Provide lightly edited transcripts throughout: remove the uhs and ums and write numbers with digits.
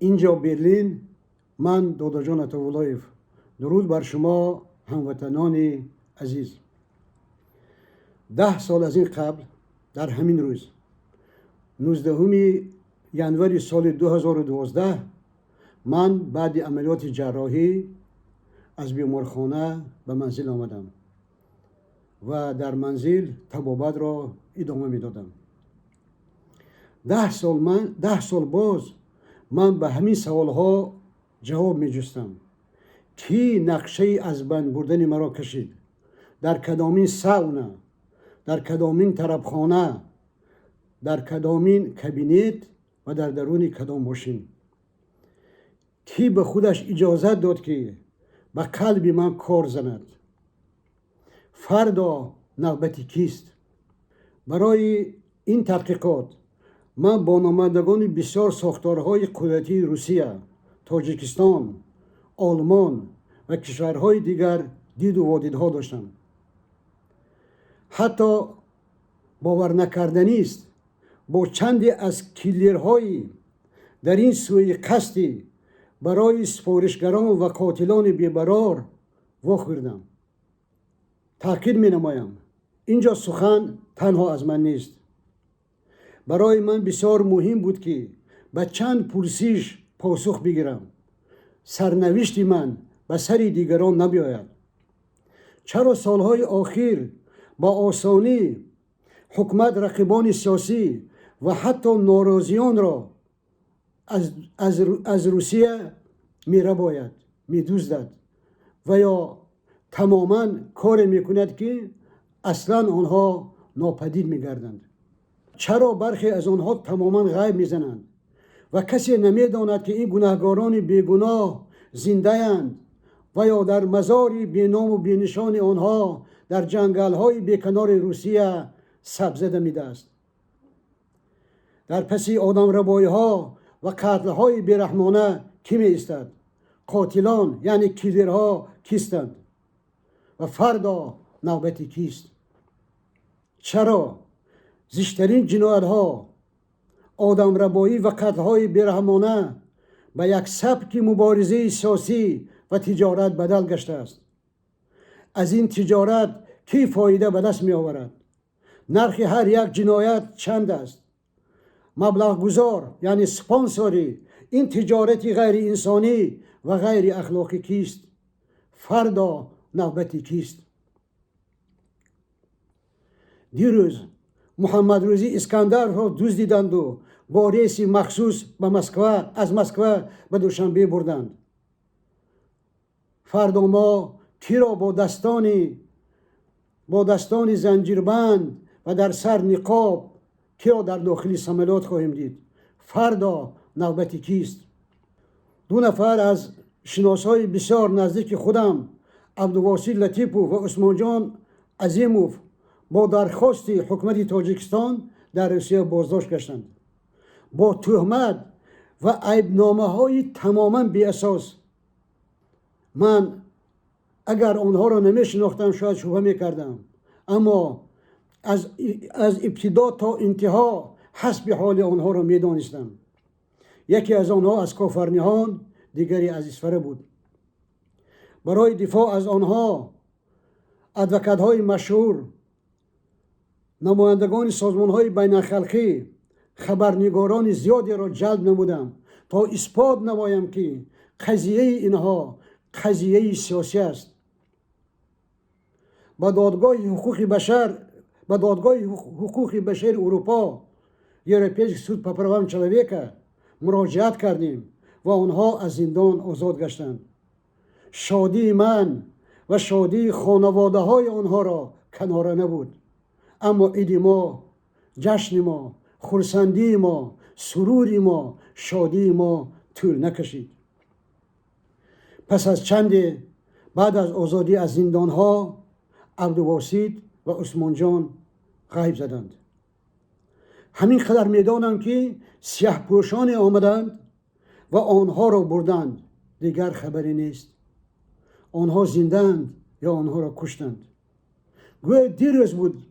اینجا برلین، من دادا جان عطااللهیف. درود بر شما هموطنان عزیز. 10 سال از این قبل در همین روز 19 ژانویه سال 2012 من بعد عملیات جراحی از بیمارخانه به منزل آمدم و در منزل طبابت را ادامه میدادم. 10 سال باز من به همین سوالها جواب می جستم. کی نقشه از بند بردن مرا کشید؟ در کدامین ساونا، در کدامین طربخانه، در کدامین کابینت و در درون کدام ماشین؟ کی به خودش اجازت داد که به قلب من کار زند؟ فردا نوبت کیست؟ برای این تحقیقات من با نمایندگان بسیار ساختارهای قدرتی روسیه، تاجیکستان، آلمان و کشورهای دیگر دید و وادیدها داشتم. حتی باور نکردنی است با چندی از کلیرهایی در این سوی قصدی برای سپارشگران و قاتلان بی‌برار واخوردم. تأکید می نمایم اینجا سخن تنها از من نیست. برای من بسیار مهم بود که به چند پرسش پاسخ بگیرم. سرنوشت من به سر دیگران نبیاید. چرا سالهای آخر با آسانی حکومت رقیبان سیاسی و حتی ناراضیان را از روسیه میره باید، میدوزد و یا تماما کار میکند که اصلا آنها ناپدید میگردند؟ چرا برخی از آنها تماما غیب میزنند و کسی نمیداند که این گناهکاران بیگناه زنده اند و یا در مزاری بینام و بینشان آنها در جنگل های بیکنار روسیه سبز زده میده است؟ در پس آدم ربایی ها و قتل های بیرحمانه کی می ایستد؟ قاتلان یعنی کلیرها کیستند و فردا نوبت کیست؟ چرا زشترین جنایت ها، آدم ربایی و قتل های بیرحمانه به یک سبک مبارزه سیاسی و تجارت بدل گشته است؟ از این تجارت کی فایده به دست می آورد؟ نرخ هر یک جنایت چند است؟ مبلغ گذار یعنی سپانسوری این تجارت غیر انسانی و غیر اخلاقی کیست؟ فردا نوبت کیست؟ دیروز محمد روزی اسکندر را دزدیدند و با ریس مخصوص از مسکو به دوشنبه بردند. فردا ما کی را با دستان زنجیربند و در سر نقاب کی را در داخل سملات خواهیم دید؟ فردا نوبت کیست؟ 2 نفر از شناسای بسیار نزدیک خودم، عبدالواسی لطیپوف و عثمان جان عظیموف، با درخواست حکومت تاجیکستان در روسیه بازداشت گشتند با تهمت و عیبنامه های تماما بی اساس. من اگر آنها را نمی شناختم شاید شبهه می کردم، اما از ابتدا تا انتها حسب حال آنها را می دانستم. یکی از آنها از کافرنیان، دیگری از اسفره بود. برای دفاع از آنها ادوکات های مشهور، نمایندگان سازمان های بین الخلقی، خبرنگاران زیادی را جلب نمودم تا اثبات نمایم که قضیه اینها قضیه سیاسی است. به دادگاه حقوق بشر اروپا، Европейский суд по правам человека مراجعت کردیم و آنها از زندان آزاد گشتند. شادی من و شادی خانواده های آنها را کناره نبود، اما عید ما، جشن ما، خرسندی ما، سرور ما، شادی ما طول نکشید. پس از چند بعد از آزادی از زندان ها، عبدالواسی و عثمان جان غیب زدند. همین قدر میدانم که سیاه پوشان آمدند و آنها را بردند، دیگر خبری نیست. آنها زندند یا آنها را کشتند. گویا دیروز بود،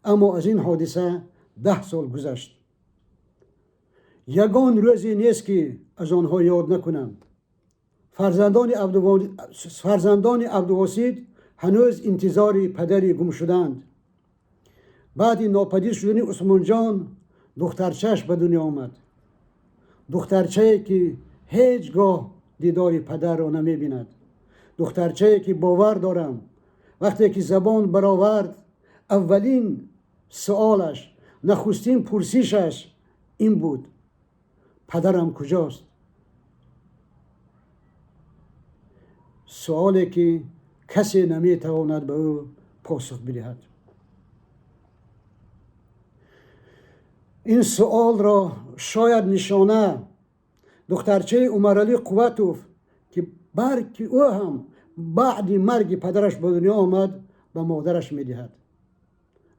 اما از این حادثه 10 سال گذشت. یگان روزی نیست که از آنها یاد نکنم. فرزندان عبدالواسیط هنوز انتظار پدری گم شدند. بعد ناپدید شدن عثمان جان دخترچهش به دنیا آمد. دخترچه‌ای که هیچگاه دیدار پدر را نمی بیند. دخترچه‌ای که باور دارم وقتی که زبان برآورد اولین سوالش، نخستین پرسشش این بود: پدرم کجاست؟ سوالی که کسی نمی تواند به او پاسخ بدهد. این سوال را شاید نشانه دخترچه عمرعلی قوتوف که برکی او هم بعد مرگ پدرش به دنیا آمد به مادرش میدهد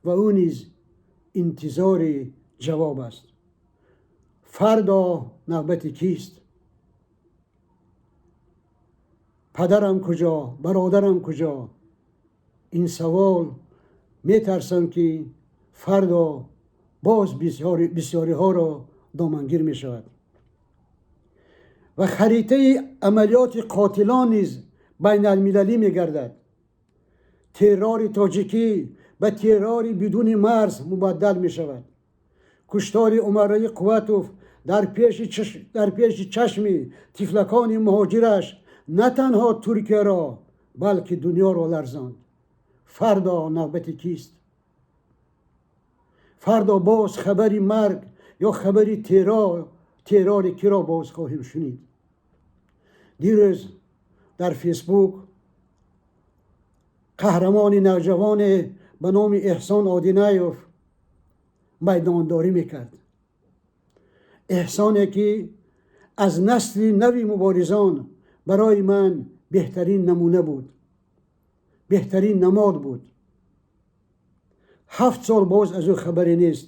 و او نیز انتظار جواب است. فردا نوبت کیست؟ پدرم کجا؟ برادرم کجا؟ این سوال میترسم که فردا باز بسیاری ها را دامنگیر می شود و خریطه عملیات قاتلان نیز بین المللی می گردد. ترور تاجیکی به ترور بدون مرز مبدل می شود. کشتار عمرعلی قوتوف در پیش چشم تفلکان مهاجرش نه تنها ترکیه را بلکه دنیا را لرزاند. فردا نوبت کیست؟ فردا باز خبری مرگ یا خبری ترور کی را باز خواهیم شنید. دیروز در فیسبوک قهرمان نوجوان به نام احسان آدینایوف میدانداری میکرد. احسانی که از نسل نوی مبارزان برای من بهترین نمونه بود، بهترین نماد بود. 7 سال باز از او خبری نیست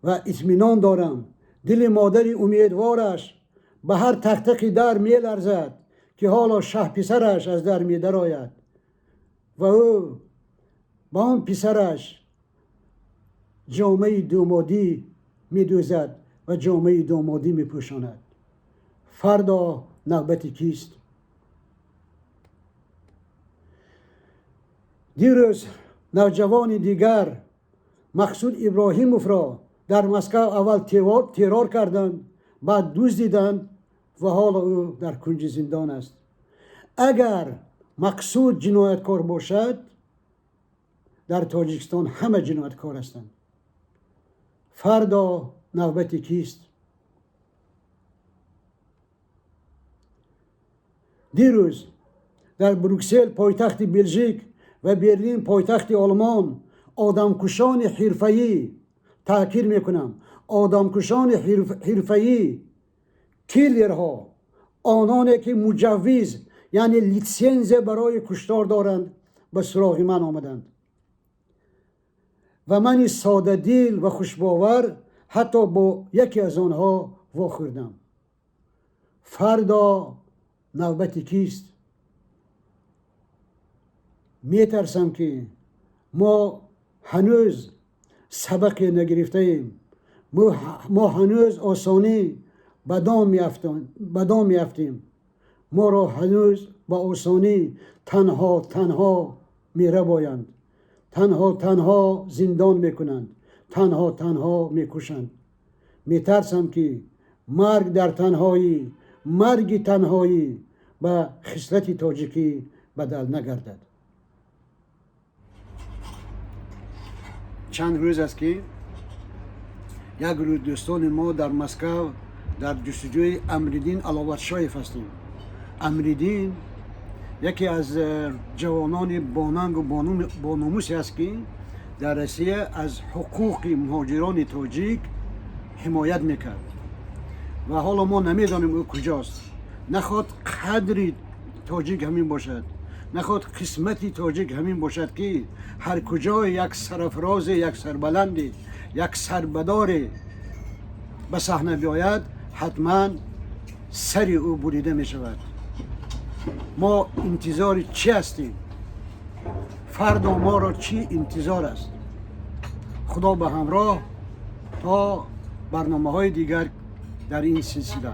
و اطمینان دارم دل مادر امیدوارش به هر تق در می لرزد که حالا شه پسرش از در می درآید و او با آن پسرش جامعه دامادی می دوزد و جامعه دامادی می پوشاند. فردا نوبت کیست؟ دیروز نوجوان دیگر مقصود ابراهیموف را در مسکو اول ترور کردند، بعد دزدیدند و حالا او در کنج زندان است. اگر مقصود جنایتکار باشد، در تاجیکستان همه جنایتکار هستند. فردا نوبت کیست؟ دیروز در بروکسل پایتخت بلژیک و برلین پایتخت آلمان آدمکشان حرفه‌ای، تاکید میکنم آدمکشان حرفه‌ای، کیلرها، آنانی که مجوز یعنی لیسنس برای کشتار دارند به سراغ من آمدند و من ساده دل و خوشباور حتی با یکی از آنها واخوردم. فردا نوبت کیست؟ میترسم که ما هنوز سبق نگرفته ایم. ما هنوز آسانی به دام میافتیم. ما را هنوز با آسانی تنها میره بایند. تنها زندان میکنند. تنها میکشند. میترسم که مرگ در تنهایی، مرگ تنهایی به خصلت تاجیکی بدل نگردد. چند روز است که یک روز دوستان ما در مسکو در جستجوی امریدین علاوتشایف هستیم. امریدین یکی از جوانان باننگ و باناموسی است که در روسیه از حقوق مهاجران تاجیک حمایت میکرد و حالا ما نمیدانیم او کجاست. نخواد قدری تاجیک همین باشد، نخواد قسمتی تاجیک همین باشد که هر کجا یک سرفراز، یک سربلند، یک سربدار به صحنه بیاید حتما سر او بریده می شود. ما انتظار چی هستیم؟ فردا ما را چی انتظار است؟ خدا به همراه تا برنامه های دیگر در این سلسله.